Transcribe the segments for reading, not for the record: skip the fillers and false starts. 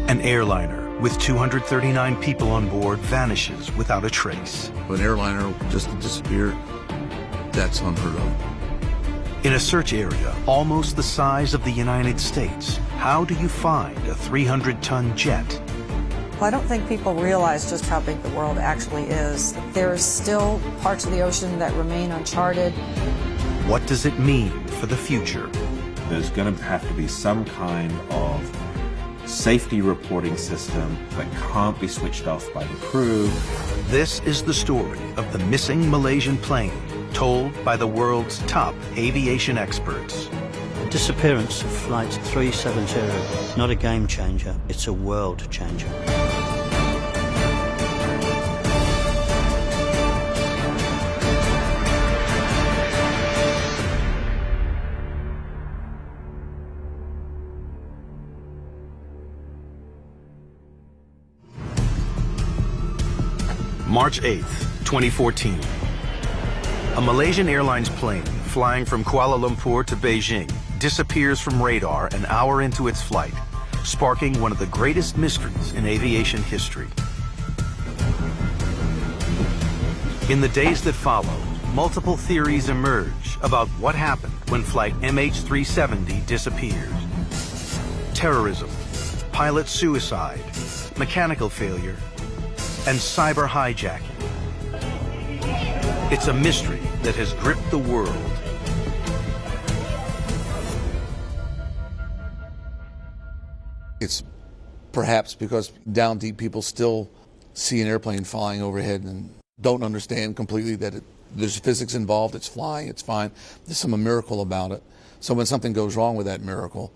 An airliner with 239 people on board vanishes without a trace. An airliner just disappeared. That's unheard of. In a search area almost the size of the United States, how do you find a 300-ton jet? Well, I don't think people realize just how big the world actually is. There's still parts of the ocean that remain uncharted. What does it mean for the future? There's going to have to be some kind of safety reporting system that can't be switched off by the crew. This is the story of the missing Malaysian plane, told by the world's top aviation experts. The disappearance of Flight 370, not a game changer, it's a world changer. March 8th, 2014. A Malaysian Airlines plane flying from Kuala Lumpur to Beijing disappears from radar an hour into its flight, sparking one of the greatest mysteries in aviation history. In the days that follow, multiple theories emerge about what happened when flight MH370 disappeared. Terrorism, pilot suicide, mechanical failure, and cyber hijacking. It's a mystery that has gripped the world. It's perhaps because down deep people still see an airplane flying overhead and don't understand completely that there's physics involved, it's flying, it's fine. There's some miracle about it. So when something goes wrong with that miracle,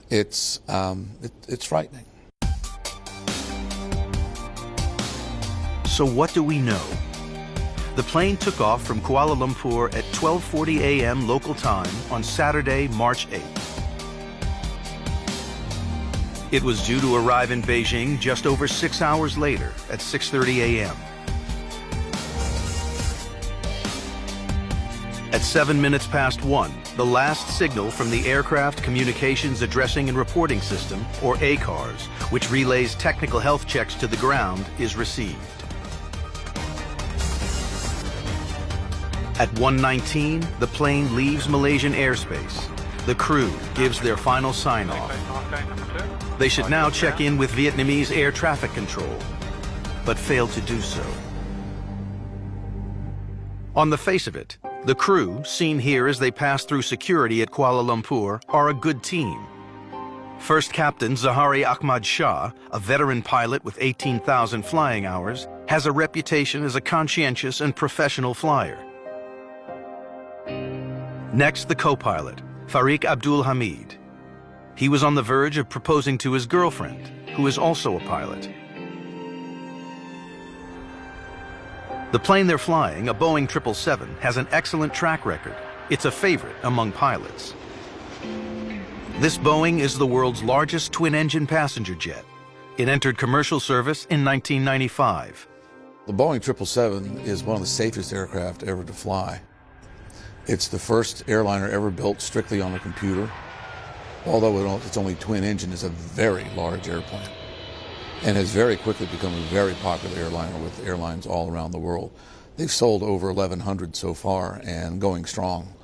it's frightening. So what do we know? The plane took off from Kuala Lumpur at 12:40 a.m. local time on Saturday, March 8th. It was due to arrive in Beijing just over 6 hours later at 6:30 a.m. At 7 minutes past 1, the last signal from the Aircraft Communications Addressing and Reporting System, or ACARS, which relays technical health checks to the ground, is received. At 1:19, the plane leaves Malaysian airspace. The crew gives their final sign-off. They should now check in with Vietnamese air traffic control, but fail to do so. On the face of it, the crew, seen here as they pass through security at Kuala Lumpur, are a good team. First Captain Zahari Ahmad Shah, a veteran pilot with 18,000 flying hours, has a reputation as a conscientious and professional flyer. Next, the co-pilot, Fariq Abdul Hamid. He was on the verge of proposing to his girlfriend, who is also a pilot. The plane they're flying, a Boeing 777, has an excellent track record. It's a favorite among pilots. This Boeing is the world's largest twin-engine passenger jet. It entered commercial service in 1995. The Boeing 777 is one of the safest aircraft ever to fly. It's the first airliner ever built strictly on a computer. Although it's only twin engine, it's a very large airplane and has very quickly become a very popular airliner with airlines all around the world. They've sold over 1,100 so far and going strong.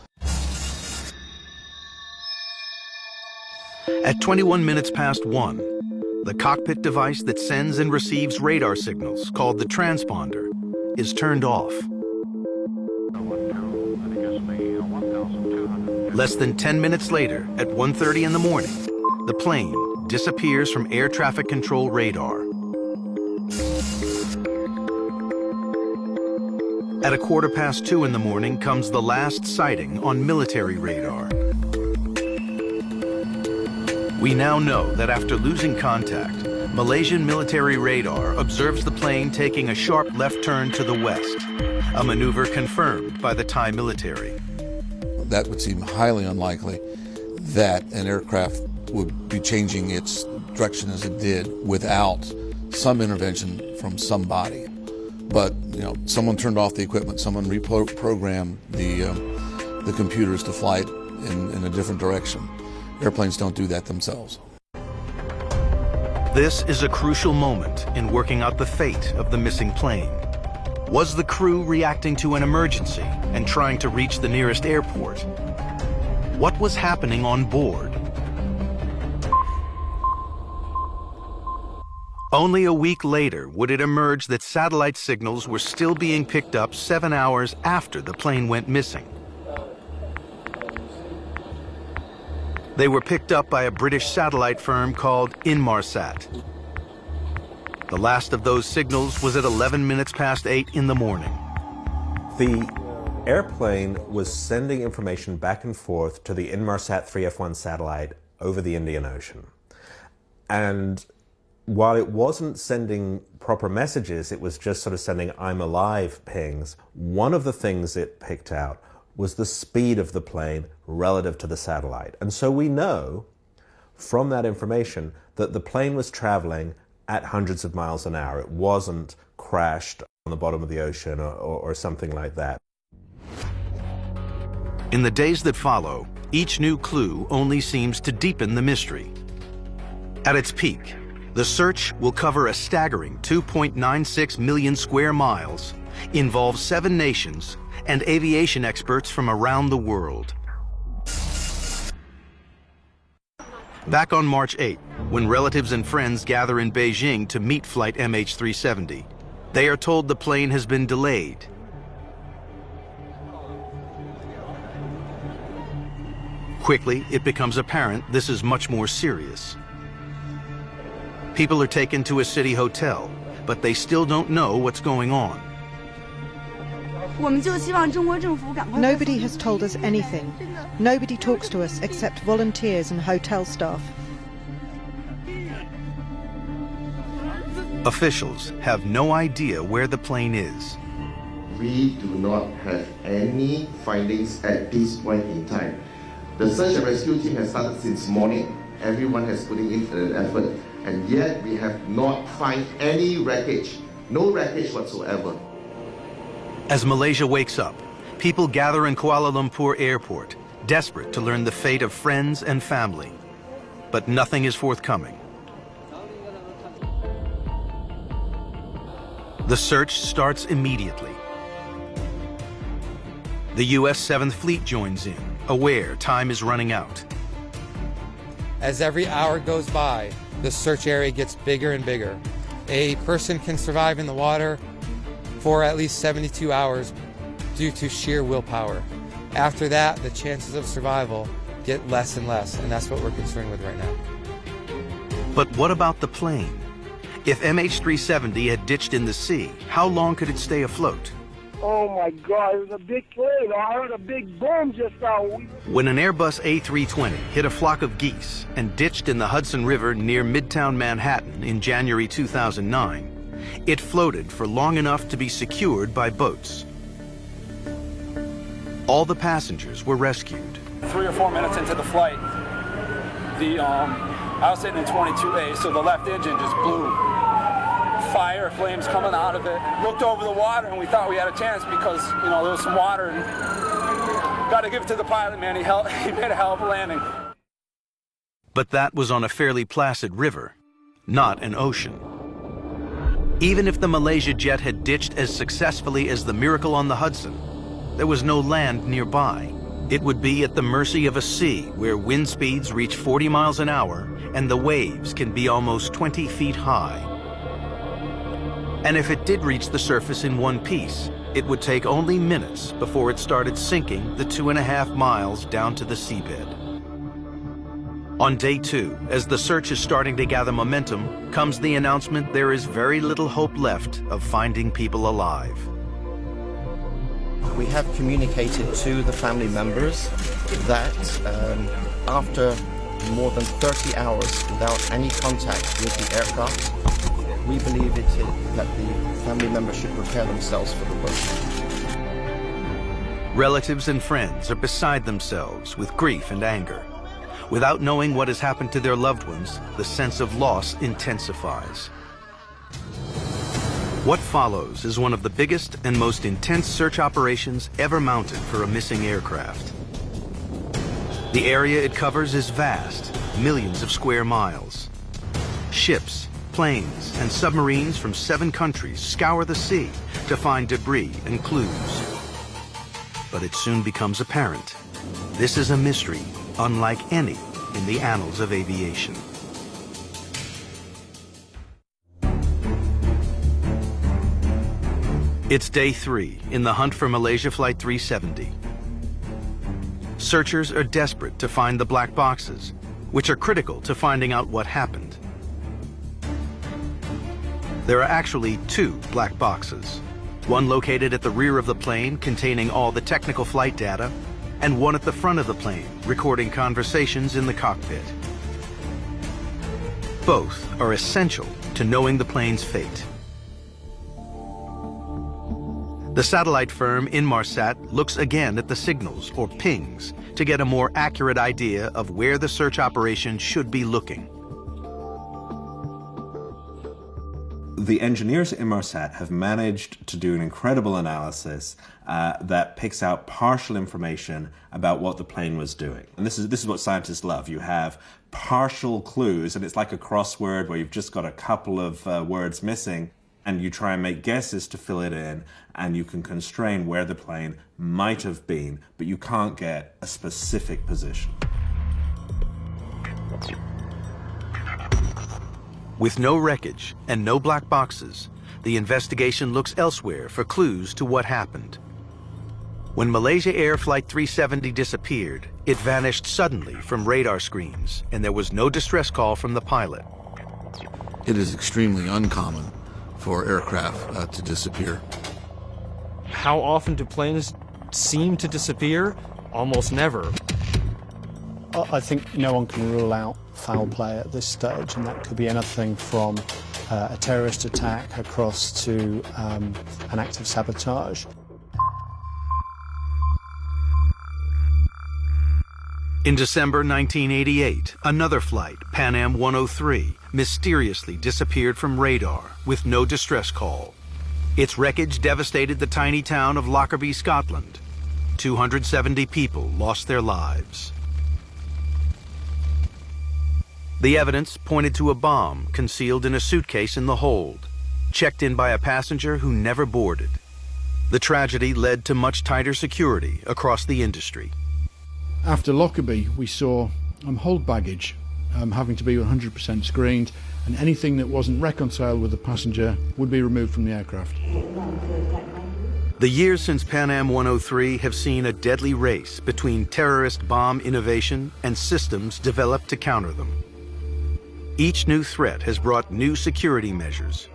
At 21 minutes past 1, the cockpit device that sends and receives radar signals, called the transponder, is turned off. Less than 10 minutes later, at 1:30 in the morning, the plane disappears from air traffic control radar. At 2:15 in the morning comes the last sighting on military radar. We now know that after losing contact, Malaysian military radar observes the plane taking a sharp left turn to the west, a maneuver confirmed by the Thai military. That would seem highly unlikely that an aircraft would be changing its direction as it did without some intervention from somebody. But someone turned off the equipment, someone reprogrammed the computers to fly it in a different direction. Airplanes don't do that themselves. This is a crucial moment in working out the fate of the missing plane. Was the crew reacting to an emergency and trying to reach the nearest airport? What was happening on board? Only a week later would it emerge that satellite signals were still being picked up 7 hours after the plane went missing. They were picked up by a British satellite firm called Inmarsat. The last of those signals was at 11 minutes past 8 in the morning. The airplane was sending information back and forth to the Inmarsat 3F1 satellite over the Indian Ocean. And while it wasn't sending proper messages, it was just sort of sending "I'm alive" pings. One of the things it picked out was the speed of the plane relative to the satellite. And so we know from that information that the plane was traveling at hundreds of miles an hour. It wasn't crashed on the bottom of the ocean or something like that. In the days that follow, each new clue only seems to deepen the mystery. At its peak, the search will cover a staggering 2.96 million square miles, involve 7 nations, and aviation experts from around the world. Back on March 8, when relatives and friends gather in Beijing to meet flight MH370, they are told the plane has been delayed. Quickly, it becomes apparent this is much more serious. People are taken to a city hotel, but they still don't know what's going on. Nobody has told us anything. Nobody talks to us except volunteers and hotel staff. Officials have no idea where the plane is. We do not have any findings at this point in time. The search and rescue team has started since morning. Everyone has put in an effort, and yet we have not found any wreckage, no wreckage whatsoever. As Malaysia wakes up, people gather in Kuala Lumpur airport, desperate to learn the fate of friends and family. But nothing is forthcoming. The search starts immediately. The U.S. 7th Fleet joins in, aware time is running out. As every hour goes by, the search area gets bigger and bigger. A person can survive in the water for at least 72 hours due to sheer willpower. After that, the chances of survival get less and less, and that's what we're concerned with right now. But what about the plane? If MH370 had ditched in the sea, how long could it stay afloat? Oh my God, it was a big plane. I heard a big boom just now. When an Airbus A320 hit a flock of geese and ditched in the Hudson River near Midtown Manhattan in January 2009, it floated for long enough to be secured by boats. All the passengers were rescued. 3 or 4 minutes into the flight, I was sitting in 22A, so the left engine just blew. Fire, flames coming out of it. Looked over the water and we thought we had a chance because, you know, there was some water. And got to give it to the pilot, man. He made a hell of a landing. But that was on a fairly placid river, not an ocean. Even if the Malaysia jet had ditched as successfully as the Miracle on the Hudson, there was no land nearby. It would be at the mercy of a sea where wind speeds reach 40 miles an hour and the waves can be almost 20 feet high. And if it did reach the surface in one piece, it would take only minutes before it started sinking the 2.5 miles down to the seabed. On day 2, as the search is starting to gather momentum, comes the announcement there is very little hope left of finding people alive. We have communicated to the family members that after more than 30 hours without any contact with the aircraft, we believe that the family members should prepare themselves for the worst. Relatives and friends are beside themselves with grief and anger. Without knowing what has happened to their loved ones, the sense of loss intensifies. What follows is one of the biggest and most intense search operations ever mounted for a missing aircraft. The area it covers is vast, millions of square miles. Ships, planes and submarines from 7 countries scour the sea to find debris and clues. But it soon becomes apparent. This is a mystery unlike any in the annals of aviation. It's day 3 in the hunt for Malaysia Flight 370. Searchers are desperate to find the black boxes, which are critical to finding out what happened. There are actually 2 black boxes, one located at the rear of the plane containing all the technical flight data, and one at the front of the plane recording conversations in the cockpit. Both are essential to knowing the plane's fate. The satellite firm Inmarsat looks again at the signals, or pings, to get a more accurate idea of where the search operation should be looking. The engineers at Inmarsat have managed to do an incredible analysis that picks out partial information about what the plane was doing. And this is what scientists love. You have partial clues, and it's like a crossword where you've just got a couple of words missing, and you try and make guesses to fill it in, and you can constrain where the plane might have been, but you can't get a specific position. With no wreckage and no black boxes, the investigation looks elsewhere for clues to what happened. When Malaysia Air Flight 370 disappeared, it vanished suddenly from radar screens, and there was no distress call from the pilot. It is extremely uncommon for aircraft to disappear. How often do planes seem to disappear? Almost never. I think no one can rule out foul play at this stage, and that could be anything from a terrorist attack across to an act of sabotage. In December 1988, another flight, Pan Am 103, mysteriously disappeared from radar with no distress call. Its wreckage devastated the tiny town of Lockerbie, Scotland. 270 people lost their lives. The evidence pointed to a bomb concealed in a suitcase in the hold, checked in by a passenger who never boarded. The tragedy led to much tighter security across the industry. After Lockerbie, we saw hold baggage having to be 100% screened, and anything that wasn't reconciled with the passenger would be removed from the aircraft. The years since Pan Am 103 have seen a deadly race between terrorist bomb innovation and systems developed to counter them. Each new threat has brought new security measures.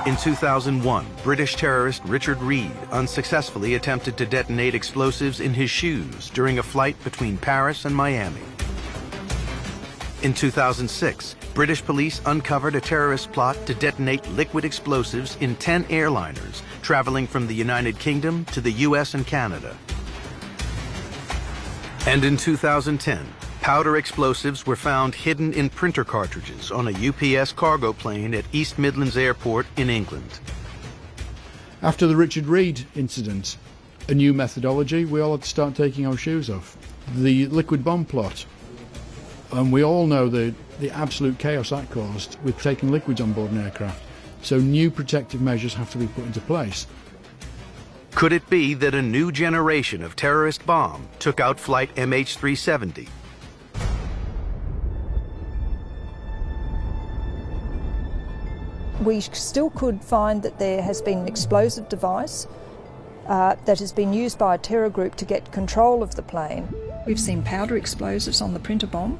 In 2001, British terrorist Richard Reed unsuccessfully attempted to detonate explosives in his shoes during a flight between Paris and Miami. In 2006, British police uncovered a terrorist plot to detonate liquid explosives in 10 airliners traveling from the United Kingdom to the US and Canada. And in 2010, powder explosives were found hidden in printer cartridges on a UPS cargo plane at East Midlands Airport in England. After the Richard Reed incident, a new methodology, we all had to start taking our shoes off. The liquid bomb plot, and we all know the absolute chaos that caused with taking liquids on board an aircraft. So new protective measures have to be put into place. Could it be that a new generation of terrorist bomb took out flight MH370? We still could find that there has been an explosive device that has been used by a terror group to get control of the plane. We've seen powder explosives on the printer bomb.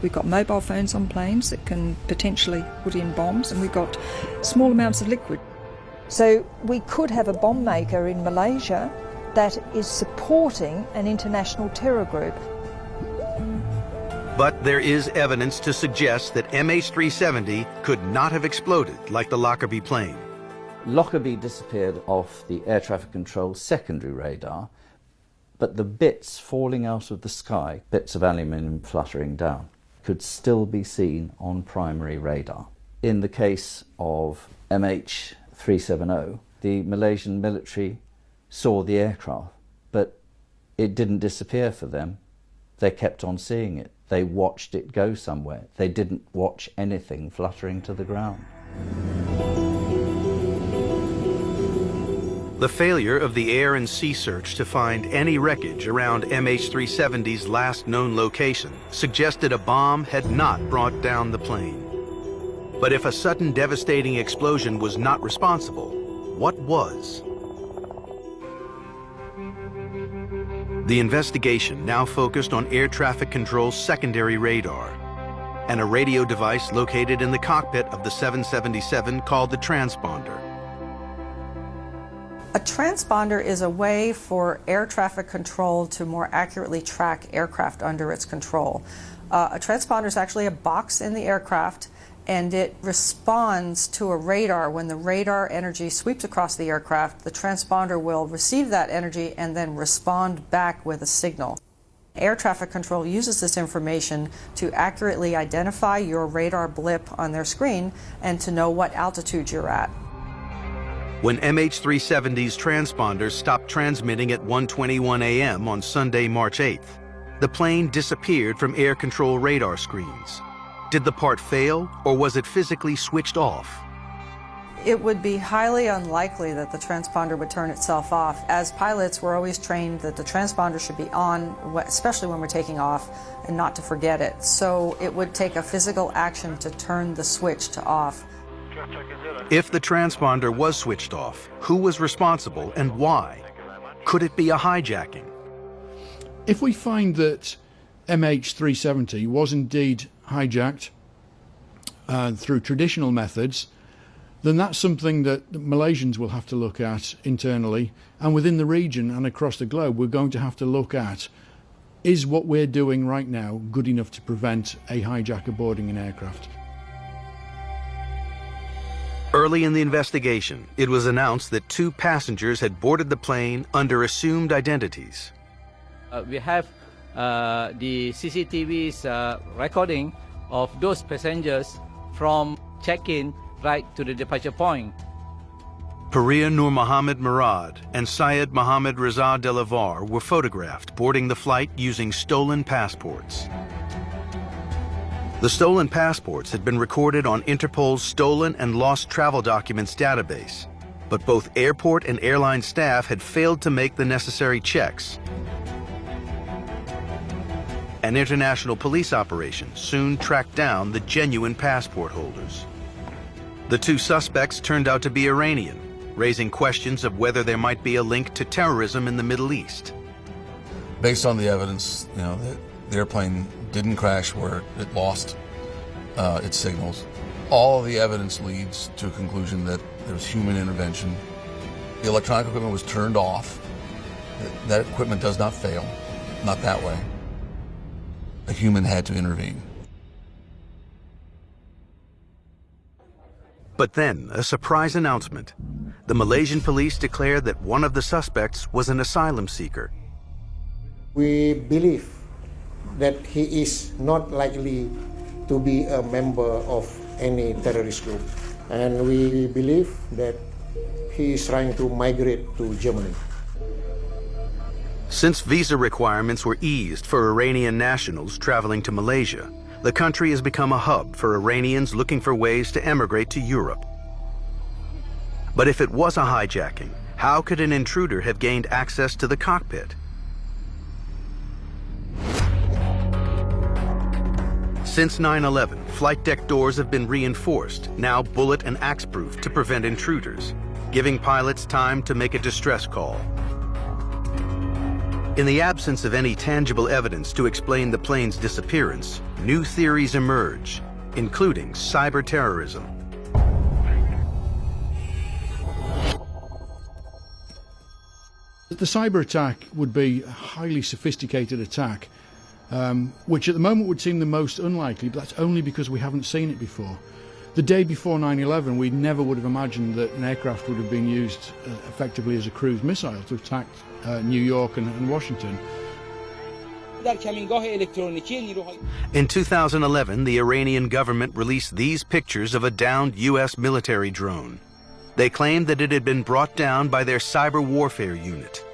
We've got mobile phones on planes that can potentially put in bombs, and we've got small amounts of liquid. So we could have a bomb maker in Malaysia that is supporting an international terror group. But there is evidence to suggest that MH370 could not have exploded like the Lockerbie plane. Lockerbie disappeared off the air traffic control secondary radar, but the bits falling out of the sky, bits of aluminium fluttering down, could still be seen on primary radar. In the case of MH370, the Malaysian military saw the aircraft, but it didn't disappear for them. They kept on seeing it. They watched it go somewhere. They didn't watch anything fluttering to the ground. The failure of the air and sea search to find any wreckage around MH370's last known location suggested a bomb had not brought down the plane. But if a sudden devastating explosion was not responsible, what was? The investigation now focused on air traffic control's secondary radar and a radio device located in the cockpit of the 777 called the transponder. A transponder is a way for air traffic control to more accurately track aircraft under its control. A transponder is actually a box in the aircraft, and it responds to a radar. When the radar energy sweeps across the aircraft, the transponder will receive that energy and then respond back with a signal. Air traffic control uses this information to accurately identify your radar blip on their screen and to know what altitude you're at. When MH370's transponders stopped transmitting at 1:21 a.m. on Sunday, March 8th, the plane disappeared from air control radar screens. Did the part fail, or was it physically switched off? It would be highly unlikely that the transponder would turn itself off. As pilots, we're always trained that the transponder should be on, especially when we're taking off, and not to forget it. So it would take a physical action to turn the switch to off. If the transponder was switched off, who was responsible and why? Could it be a hijacking? If we find that MH370 was indeed hijacked through traditional methods, then that's something that Malaysians will have to look at internally, and within the region and across the globe we're going to have to look at, is what we're doing right now good enough to prevent a hijacker boarding an aircraft? Early in the investigation, it was announced that 2 passengers had boarded the plane under assumed identities. We have the CCTV's recording of those passengers from check-in right to the departure point. Paria Nur Muhammad Murad and Syed Muhammad Reza Delavar were photographed boarding the flight using stolen passports. The stolen passports had been recorded on Interpol's Stolen and Lost Travel Documents database, but both airport and airline staff had failed to make the necessary checks. An international police operation soon tracked down the genuine passport holders. The 2 suspects turned out to be Iranian, raising questions of whether there might be a link to terrorism in the Middle East. Based on the evidence, that the airplane didn't crash where it lost its signals. All of the evidence leads to a conclusion that there was human intervention. The electronic equipment was turned off. That equipment does not fail, not that way. A human had to intervene. But then, a surprise announcement. The Malaysian police declared that one of the suspects was an asylum seeker. We believe that he is not likely to be a member of any terrorist group. And we believe that he is trying to migrate to Germany. Since visa requirements were eased for Iranian nationals traveling to Malaysia, the country has become a hub for Iranians looking for ways to emigrate to Europe. But if it was a hijacking, how could an intruder have gained access to the cockpit? Since 9/11, flight deck doors have been reinforced, now bullet and axe-proof, to prevent intruders, giving pilots time to make a distress call. In the absence of any tangible evidence to explain the plane's disappearance, new theories emerge, including cyber terrorism. The cyber attack would be a highly sophisticated attack, which at the moment would seem the most unlikely, but that's only because we haven't seen it before. The day before 9/11, we never would have imagined that an aircraft would have been used effectively as a cruise missile to attack New York and Washington. In 2011, the Iranian government released these pictures of a downed U.S. military drone. They claimed that it had been brought down by their cyber warfare unit.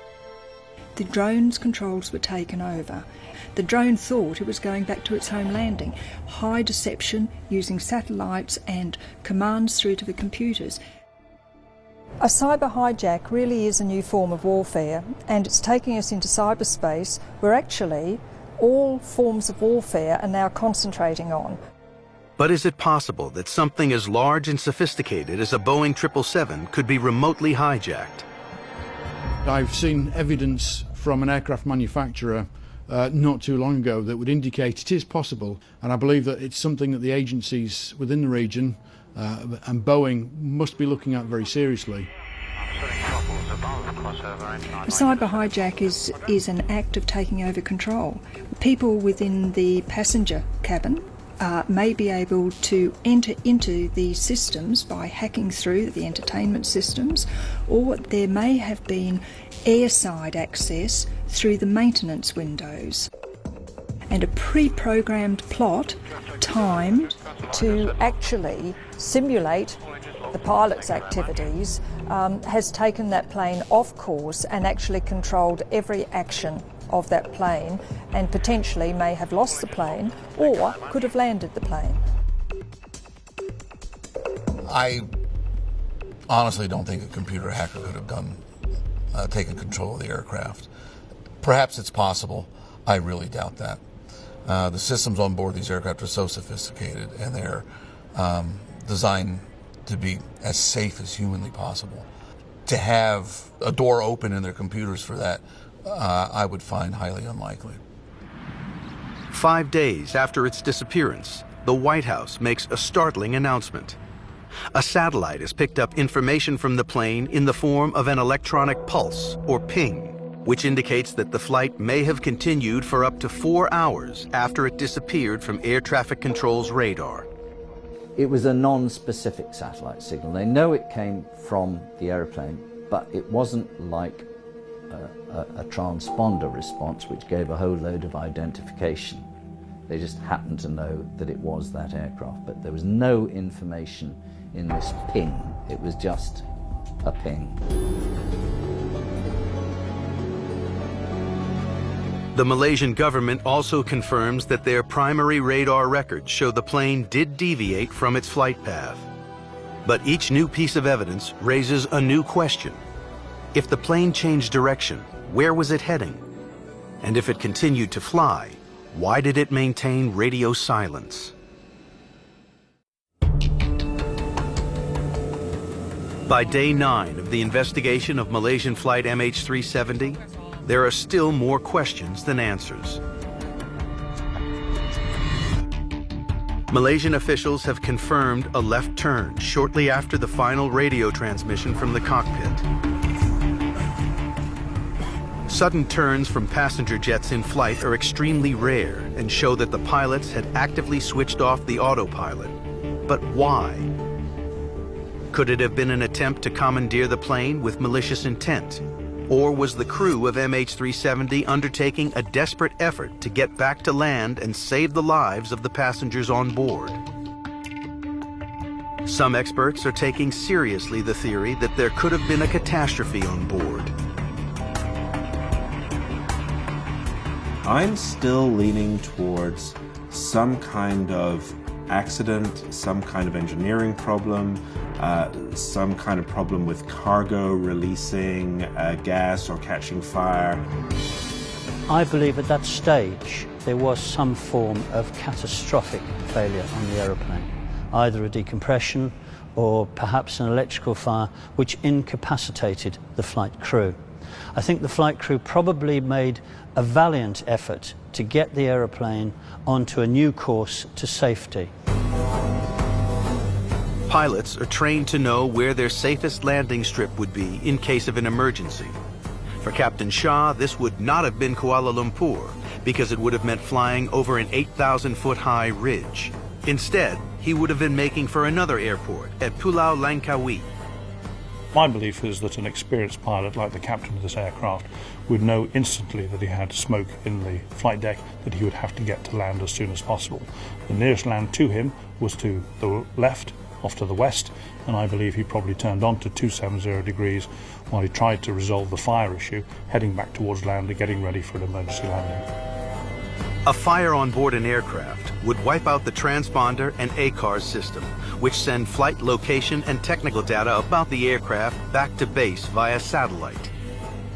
the drone's controls were taken over. The drone thought it was going back to its home landing. High deception using satellites and commands through to the computers. A cyber hijack really is a new form of warfare, and it's taking us into cyberspace where actually all forms of warfare are now concentrating on. But is it possible that something as large and sophisticated as a Boeing 777 could be remotely hijacked? I've seen evidence from an aircraft manufacturer not too long ago that would indicate it is possible, and I believe that it's something that the agencies within the region and Boeing must be looking at very seriously. A cyber hijack is an act of taking over control. People within the passenger cabin may be able to enter into these systems by hacking through the entertainment systems, or there may have been airside access through the maintenance windows. And a pre-programmed plot timed to actually simulate the pilot's activities has taken that plane off course and actually controlled every action of that plane, and potentially may have lost the plane or could have landed the plane. I honestly don't think a computer hacker could have taken control of the aircraft. Perhaps it's possible. I really doubt that. The systems on board these aircraft are so sophisticated, and they're designed to be as safe as humanly possible. To have a door open in their computers for that, I would find highly unlikely. 5 days after its disappearance, the White House makes a startling announcement. A satellite has picked up information from the plane in the form of an electronic pulse, or ping, which indicates that the flight may have continued for up to 4 hours after it disappeared from air traffic control's radar. It was a non-specific satellite signal. They know it came from the aeroplane, but it wasn't like a transponder response which gave a whole load of identification. They just happened to know that it was that aircraft, but there was no information in this ping. It was just a ping. The Malaysian government also confirms that their primary radar records show the plane did deviate from its flight path. But each new piece of evidence raises a new question. If the plane changed direction, where was it heading? And if it continued to fly, why did it maintain radio silence? By day 9 of the investigation of Malaysian flight MH370, there are still more questions than answers. Malaysian officials have confirmed a left turn shortly after the final radio transmission from the cockpit. Sudden turns from passenger jets in flight are extremely rare and show that the pilots had actively switched off the autopilot. But why? Could it have been an attempt to commandeer the plane with malicious intent? Or was the crew of MH370 undertaking a desperate effort to get back to land and save the lives of the passengers on board? Some experts are taking seriously the theory that there could have been a catastrophe on board. I'm still leaning towards some kind of accident, some kind of engineering problem, some kind of problem with cargo releasing gas or catching fire. I believe at that stage there was some form of catastrophic failure on the aeroplane, either a decompression or perhaps an electrical fire which incapacitated the flight crew. I think the flight crew probably made a valiant effort to get the aeroplane onto a new course to safety. Pilots are trained to know where their safest landing strip would be in case of an emergency. For Captain Shah, this would not have been Kuala Lumpur because it would have meant flying over an 8,000-foot high ridge. Instead, he would have been making for another airport at Pulau Langkawi. My belief is that an experienced pilot like the captain of this aircraft would know instantly that he had smoke in the flight deck, that he would have to get to land as soon as possible. The nearest land to him was to the left off to the west, and I believe he probably turned on to 270 degrees while he tried to resolve the fire issue, heading back towards land and getting ready for an emergency landing. A fire on board an aircraft would wipe out the transponder and ACARS system, which send flight location and technical data about the aircraft back to base via satellite.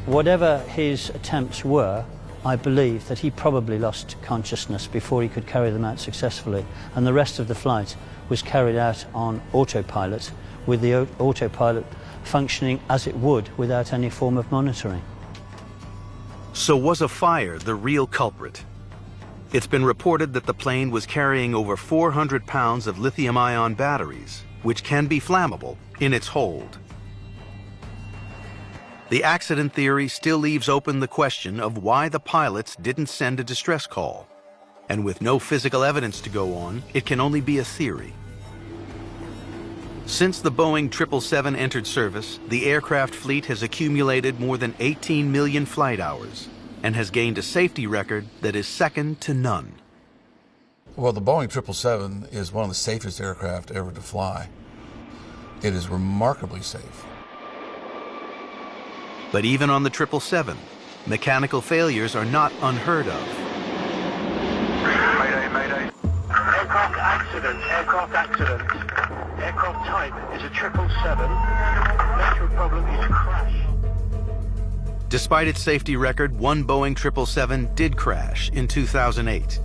Whatever his attempts were, I believe that he probably lost consciousness before he could carry them out successfully, and the rest of the flight was carried out on autopilot, with the autopilot functioning as it would without any form of monitoring. So was a fire the real culprit? It's been reported that the plane was carrying over 400 pounds of lithium-ion batteries, which can be flammable, in its hold. The accident theory still leaves open the question of why the pilots didn't send a distress call. And with no physical evidence to go on, it can only be a theory. Since the Boeing 777 entered service, the aircraft fleet has accumulated more than 18 million flight hours and has gained a safety record that is second to none. Well, the Boeing 777 is one of the safest aircraft ever to fly. It is remarkably safe. But even on the 777, mechanical failures are not unheard of. Mayday, mayday. Aircraft accident, aircraft accident. Aircraft type is a 777. Nature of problem is crash. Despite its safety record, one Boeing 777 did crash in 2008.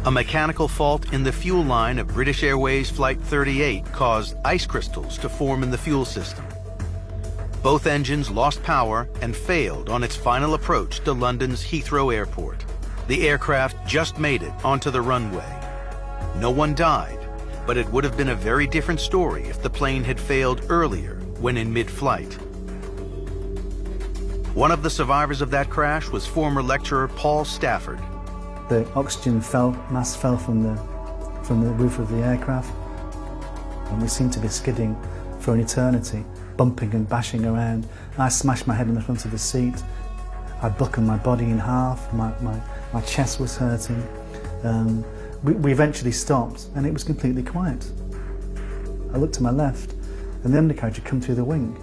A mechanical fault in the fuel line of British Airways Flight 38 caused ice crystals to form in the fuel system. Both engines lost power and failed on its final approach to London's Heathrow Airport. The aircraft just made it onto the runway. No one died, but it would have been a very different story if the plane had failed earlier when in mid-flight. One of the survivors of that crash was former lecturer Paul Stafford. The oxygen mask fell from the roof of the aircraft, and we seemed to be skidding for an eternity, bumping and bashing around. I smashed my head in the front of the seat. I buckled my body in half. My chest was hurting. We eventually stopped, and it was completely quiet. I looked to my left, and the undercarriage had come through the wing.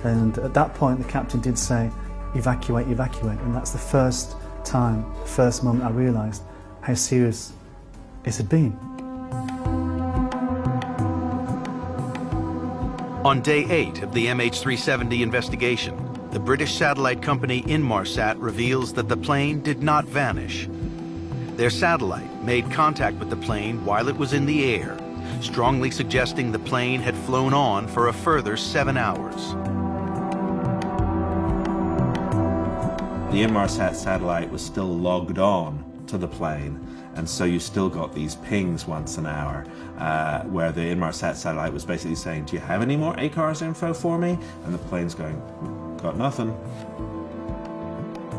And at that point, the captain did say, "Evacuate, evacuate," and that's the first moment I realised how serious it had been. On day 8 of the MH370 investigation, the British satellite company Inmarsat reveals that the plane did not vanish. Their satellite made contact with the plane while it was in the air, strongly suggesting the plane had flown on for a further 7 hours. The Inmarsat satellite was still logged on to the plane, and so you still got these pings once an hour where the Inmarsat satellite was basically saying, "Do you have any more ACARS info for me?" And the plane's going, "Got nothing."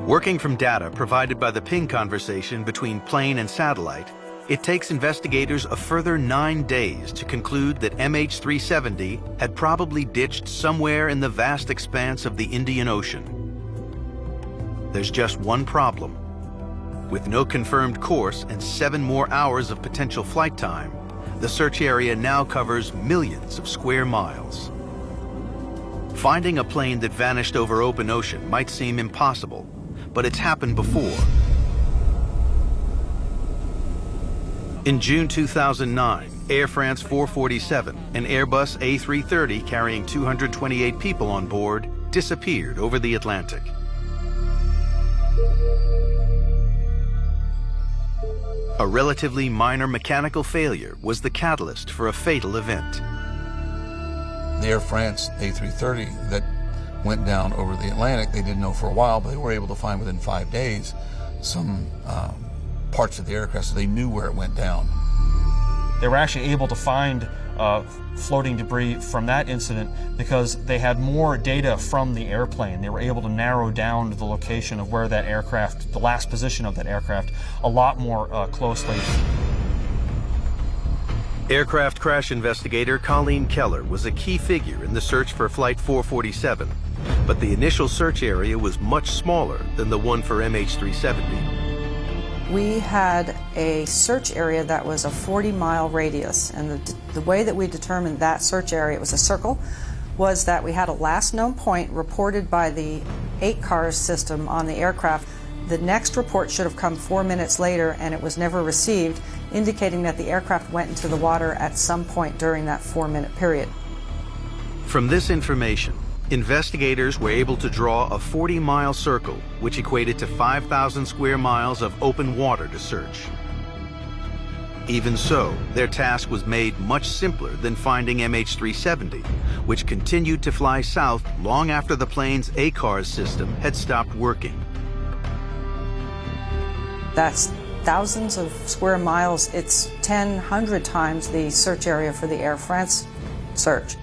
Working from data provided by the ping conversation between plane and satellite, it takes investigators a further 9 days to conclude that MH370 had probably ditched somewhere in the vast expanse of the Indian Ocean. There's just one problem. With no confirmed course and 7 more hours of potential flight time, the search area now covers millions of square miles. Finding a plane that vanished over open ocean might seem impossible, but it's happened before. In June 2009, Air France 447, an Airbus A330 carrying 228 people on board, disappeared over the Atlantic. A relatively minor mechanical failure was the catalyst for a fatal event. The Air France A330 that went down over the Atlantic, they didn't know for a while, but they were able to find within 5 days some parts of the aircraft, so they knew where it went down. They were actually able to find floating debris from that incident because they had more data from the airplane. They were able to narrow down the location of where that aircraft, the last position of that aircraft, a lot more closely. Aircraft crash investigator Colleen Keller was a key figure in the search for Flight 447, but the initial search area was much smaller than the one for MH370. We had a search area that was a 40-mile radius, and the way that we determined that search area, it was a circle, was that we had a last known point reported by the 8-car system on the aircraft. The next report should have come 4 minutes later, and it was never received, indicating that the aircraft went into the water at some point during that 4-minute period. From this information, investigators were able to draw a 40-mile circle, which equated to 5,000 square miles of open water to search. Even so, their task was made much simpler than finding MH370, which continued to fly south long after the plane's ACARS system had stopped working. That's thousands of square miles. It's 10, 100 times the search area for the Air France search.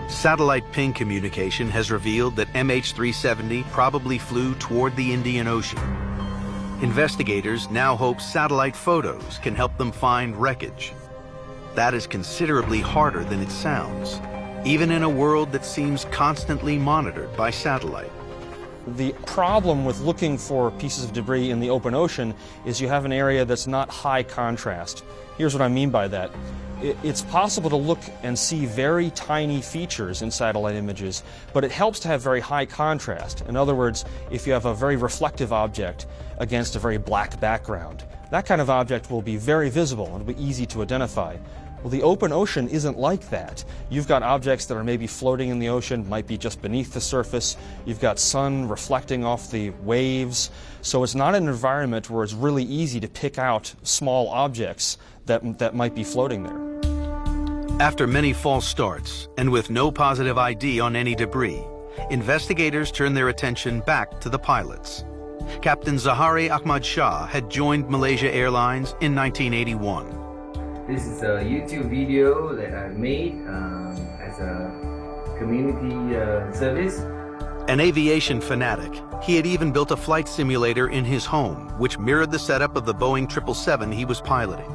Satellite ping communication has revealed that MH370 probably flew toward the Indian Ocean. Investigators now hope satellite photos can help them find wreckage. That is considerably harder than it sounds, even in a world that seems constantly monitored by satellite. The problem with looking for pieces of debris in the open ocean is you have an area that's not high contrast. Here's what I mean by that. It's possible to look and see very tiny features in satellite images, but it helps to have very high contrast. In other words, if you have a very reflective object against a very black background, that kind of object will be very visible and it'll be easy to identify. Well, the open ocean isn't like that. You've got objects that are maybe floating in the ocean, might be just beneath the surface. You've got sun reflecting off the waves. So it's not an environment where it's really easy to pick out small objects that might be floating there. After many false starts, and with no positive ID on any debris, investigators turned their attention back to the pilots. Captain Zahari Ahmad Shah had joined Malaysia Airlines in 1981. This is a YouTube video that I made as a community service. An aviation fanatic, he had even built a flight simulator in his home, which mirrored the setup of the Boeing 777 he was piloting.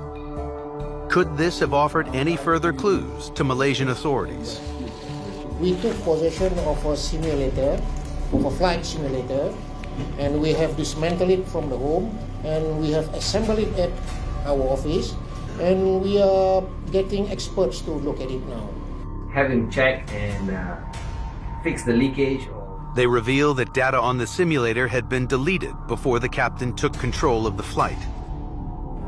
Could this have offered any further clues to Malaysian authorities? We took possession of a simulator, of a flight simulator, and we have dismantled it from the home, and we have assembled it at our office, and we are getting experts to look at it now. Have him check and fix the leakage. They reveal that data on the simulator had been deleted before the captain took control of the flight.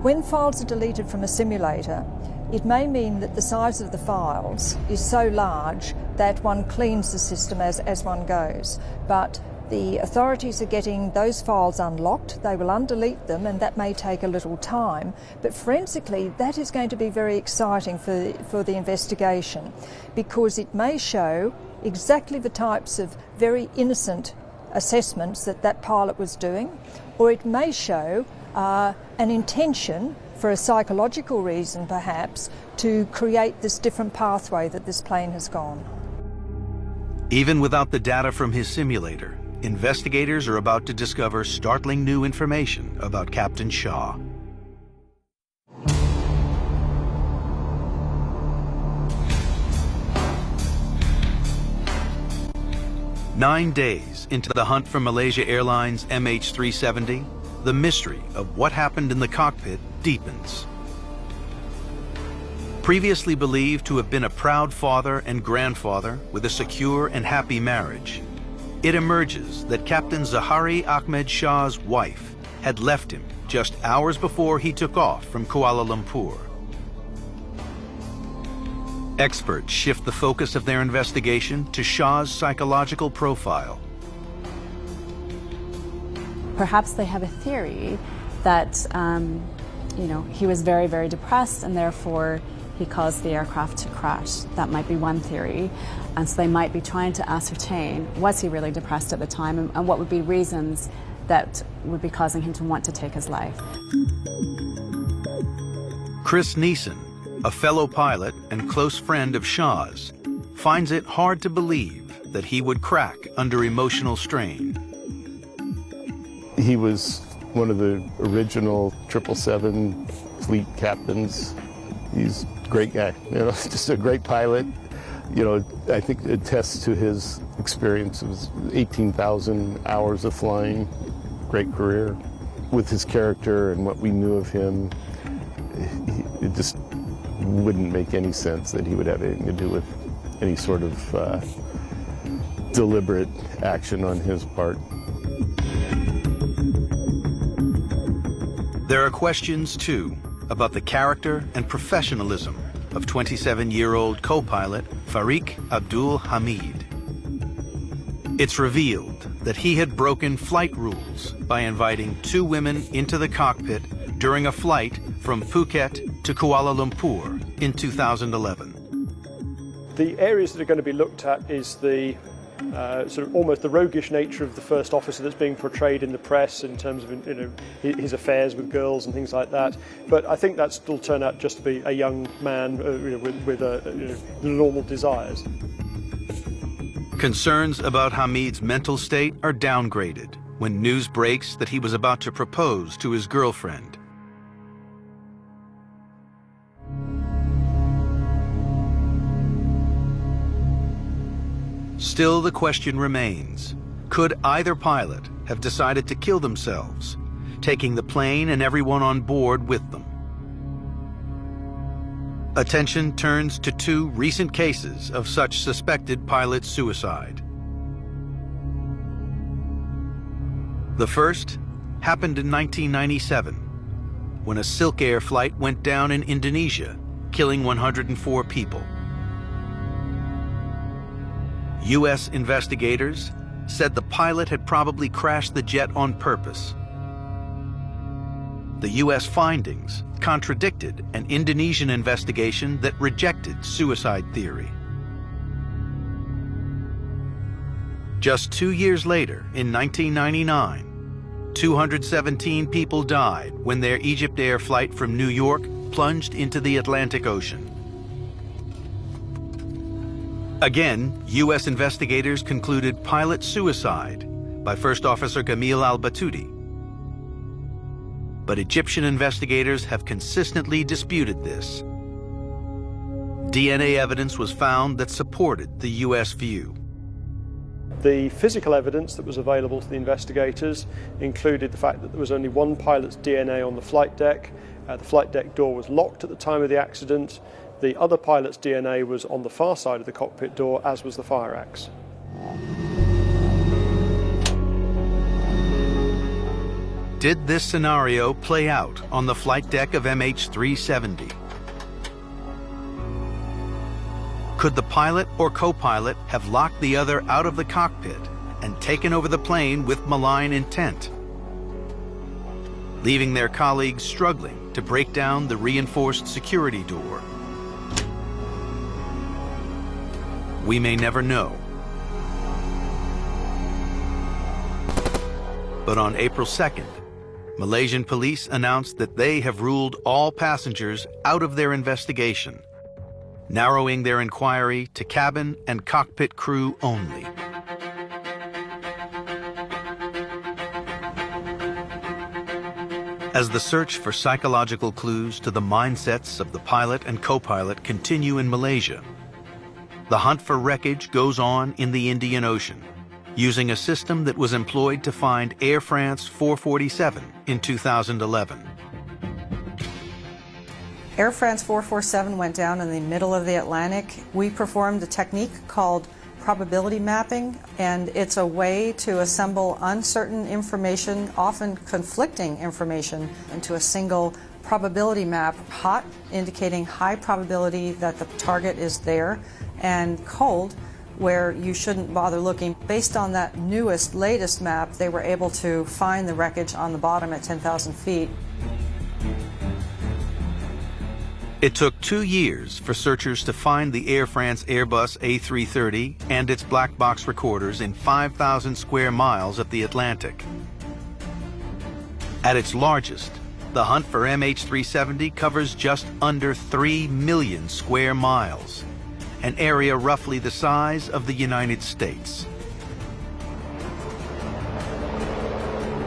When files are deleted from a simulator, it may mean that the size of the files is so large that one cleans the system as one goes. But the authorities are getting those files unlocked. They will undelete them, and that may take a little time. But forensically, that is going to be very exciting for the investigation, because it may show exactly the types of very innocent assessments that pilot was doing, or it may show an intention, for a psychological reason perhaps, to create this different pathway that this plane has gone. Even without the data from his simulator, investigators are about to discover startling new information about Captain Shah. Nine days into the hunt for Malaysia Airlines MH370, the mystery of what happened in the cockpit deepens. Previously believed to have been a proud father and grandfather with a secure and happy marriage, it emerges that Captain Zahari Ahmad Shah's wife had left him just hours before he took off from Kuala Lumpur. Experts shift the focus of their investigation to Shah's psychological profile. Perhaps they have a theory that he was very, very depressed, and therefore he caused the aircraft to crash. That might be one theory. And so they might be trying to ascertain, was he really depressed at the time, and what would be reasons that would be causing him to want to take his life. Chris Neeson, a fellow pilot and close friend of Shah's, finds it hard to believe that he would crack under emotional strain. He was one of the original 777 fleet captains. He's a great guy, just a great pilot. I think it attests to his experience. It was 18,000 hours of flying, great career. with his character and what we knew of him, it just wouldn't make any sense that he would have anything to do with any sort of deliberate action on his part. There are questions, too, about the character and professionalism of 27-year-old co-pilot Farik Abdul Hamid. It's revealed that he had broken flight rules by inviting 2 women into the cockpit during a flight from Phuket to Kuala Lumpur in 2011. The areas that are going to be looked at is the sort of almost the roguish nature of the first officer that's being portrayed in the press in terms of, you know, his affairs with girls and things like that. But I think that will turn out just to be a young man you know, with normal desires. Concerns about Hamid's mental state are downgraded when news breaks that he was about to propose to his girlfriend. Still, the question remains, could either pilot have decided to kill themselves, taking the plane and everyone on board with them? Attention turns to 2 recent cases of such suspected pilot suicide. The first happened in 1997, when a Silk Air flight went down in Indonesia, killing 104 people. U.S. investigators said the pilot had probably crashed the jet on purpose. The U.S. findings contradicted an Indonesian investigation that rejected suicide theory. Just 2 years later, in 1999, 217 people died when their Egypt Air flight from New York plunged into the Atlantic Ocean. Again, U.S. investigators concluded pilot suicide by First Officer Gamil al-Batouti. But Egyptian investigators have consistently disputed this. DNA evidence was found that supported the U.S. view. The physical evidence that was available to the investigators included the fact that there was only one pilot's DNA on the flight deck. The flight deck door was locked at the time of the accident. The other pilot's DNA was on the far side of the cockpit door, as was the fire axe. Did this scenario play out on the flight deck of MH370? Could the pilot or co-pilot have locked the other out of the cockpit and taken over the plane with malign intent, leaving their colleagues struggling to break down the reinforced security door? We may never know. But on April 2nd, Malaysian police announced that they have ruled all passengers out of their investigation, narrowing their inquiry to cabin and cockpit crew only. As the search for psychological clues to the mindsets of the pilot and co-pilot continue in Malaysia, the hunt for wreckage goes on in the Indian Ocean, using a system that was employed to find Air France 447 in 2011. Air France 447 went down in the middle of the Atlantic. We performed a technique called probability mapping, and it's a way to assemble uncertain information, often conflicting information, into a single probability map. Hot, indicating high probability that the target is there, and cold, where you shouldn't bother looking. Based on that newest, latest map, they were able to find the wreckage on the bottom at 10,000 feet. It took 2 years for searchers to find the Air France Airbus A330 and its black box recorders in 5,000 square miles of the Atlantic. At its largest, the hunt for MH370 covers just under 3 million square miles, an area roughly the size of the United States.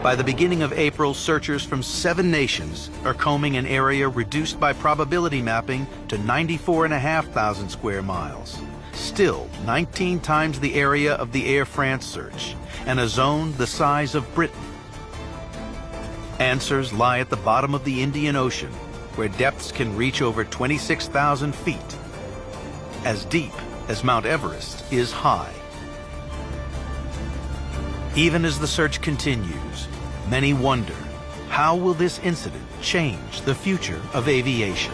By the beginning of April, searchers from 7 nations are combing an area reduced by probability mapping to 94,500 square miles, still 19 times the area of the Air France search, and a zone the size of Britain. Answers lie at the bottom of the Indian Ocean, where depths can reach over 26,000 feet, as deep as Mount Everest is high. Even as the search continues, many wonder, how will this incident change the future of aviation?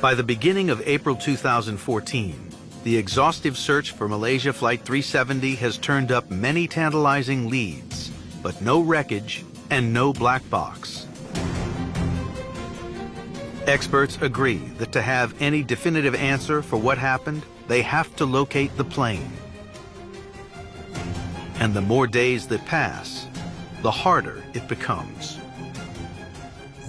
By the beginning of April 2014, the exhaustive search for Malaysia Flight 370 has turned up many tantalizing leads, but no wreckage and no black box. Experts agree that to have any definitive answer for what happened, they have to locate the plane. And the more days that pass, the harder it becomes.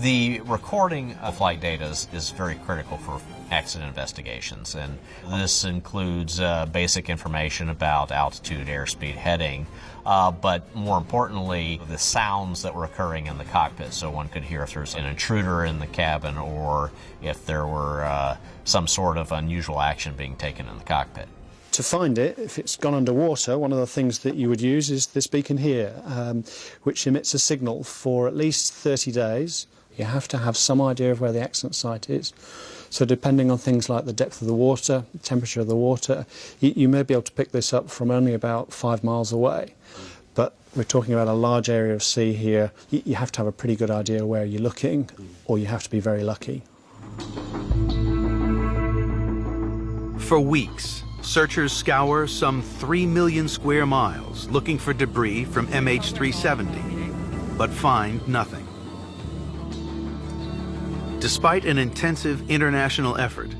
The recording of flight data is very critical for accident investigations, and this includes basic information about altitude, airspeed, heading, but more importantly, the sounds that were occurring in the cockpit. So one could hear if there's an intruder in the cabin or if there were some sort of unusual action being taken in the cockpit. To find it, if it's gone underwater, one of the things that you would use is this beacon here, which emits a signal for at least 30 days. You have to have some idea of where the accident site is. So depending on things like the depth of the water, the temperature of the water, you may be able to pick this up from only about 5 miles away. But we're talking about a large area of sea here. You have to have a pretty good idea where you're looking, or you have to be very lucky. For weeks, searchers scour some 3 million square miles looking for debris from MH370, but find nothing. Despite an intensive international effort,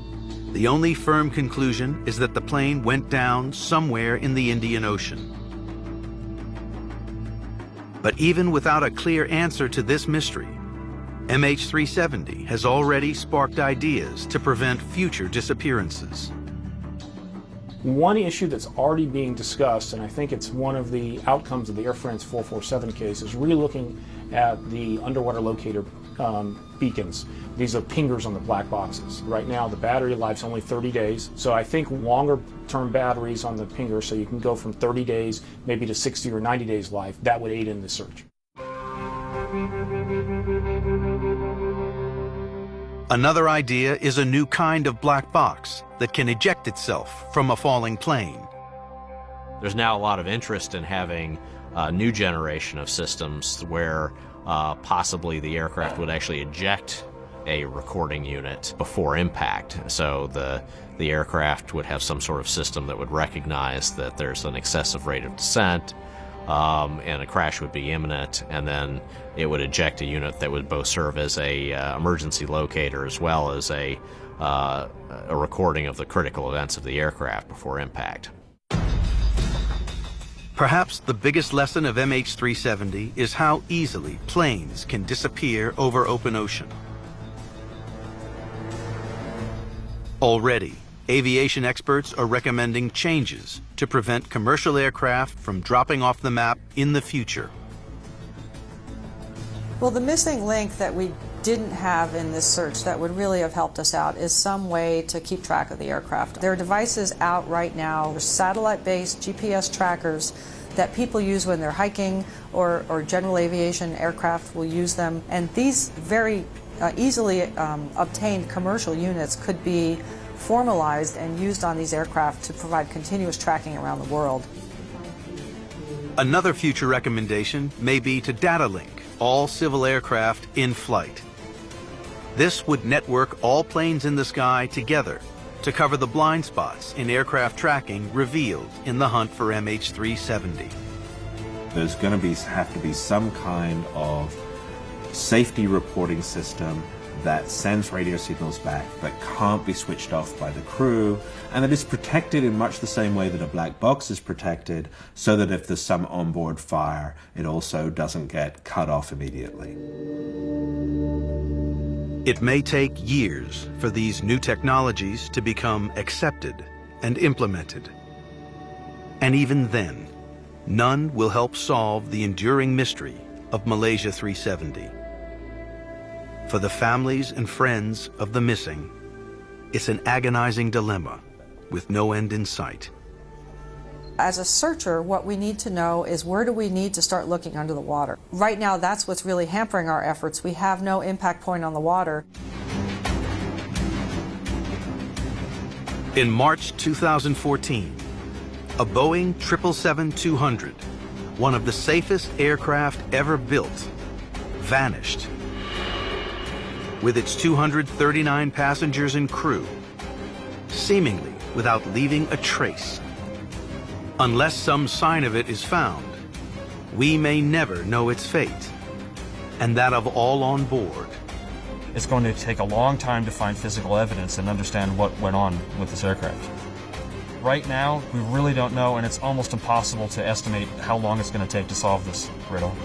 the only firm conclusion is that the plane went down somewhere in the Indian Ocean. But even without a clear answer to this mystery, MH370 has already sparked ideas to prevent future disappearances. One issue that's already being discussed, and I think it's one of the outcomes of the Air France 447 case, is really looking at the underwater locator beacons. These are pingers on the black boxes. Right now the battery life's only 30 days, so I think longer term batteries on the pinger, so you can go from 30 days maybe to 60 or 90 days life, that would aid in the search. Another idea is a new kind of black box that can eject itself from a falling plane. There's now a lot of interest in having a new generation of systems where possibly the aircraft would actually eject a recording unit before impact. So the aircraft would have some sort of system that would recognize that there's an excessive rate of descent and a crash would be imminent, and then it would eject a unit that would both serve as a emergency locator as well as a recording of the critical events of the aircraft before impact. Perhaps the biggest lesson of MH370 is how easily planes can disappear over open ocean. Already, aviation experts are recommending changes to prevent commercial aircraft from dropping off the map in the future. Well, the missing link that we didn't have in this search that would really have helped us out is some way to keep track of the aircraft. There are devices out right now, satellite-based GPS trackers that people use when they're hiking, or general aviation aircraft will use them. And these very easily obtained commercial units could be formalized and used on these aircraft to provide continuous tracking around the world. Another future recommendation may be to data link all civil aircraft in flight. This would network all planes in the sky together to cover the blind spots in aircraft tracking revealed in the hunt for MH370. There's going to have to be some kind of safety reporting system that sends radio signals back that can't be switched off by the crew, and that is protected in much the same way that a black box is protected, so that if there's some onboard fire, it also doesn't get cut off immediately. It may take years for these new technologies to become accepted and implemented. And even then, none will help solve the enduring mystery of Malaysia 370. For the families and friends of the missing, it's an agonizing dilemma with no end in sight. As a searcher, what we need to know is where do we need to start looking under the water. Right now, that's what's really hampering our efforts. We have no impact point on the water. In March 2014, a Boeing 777-200, one of the safest aircraft ever built, vanished. With its 239 passengers and crew, seemingly without leaving a trace. Unless some sign of it is found, we may never know its fate, and that of all on board. It's going to take a long time to find physical evidence and understand what went on with this aircraft. Right now, we really don't know, and it's almost impossible to estimate how long it's going to take to solve this riddle.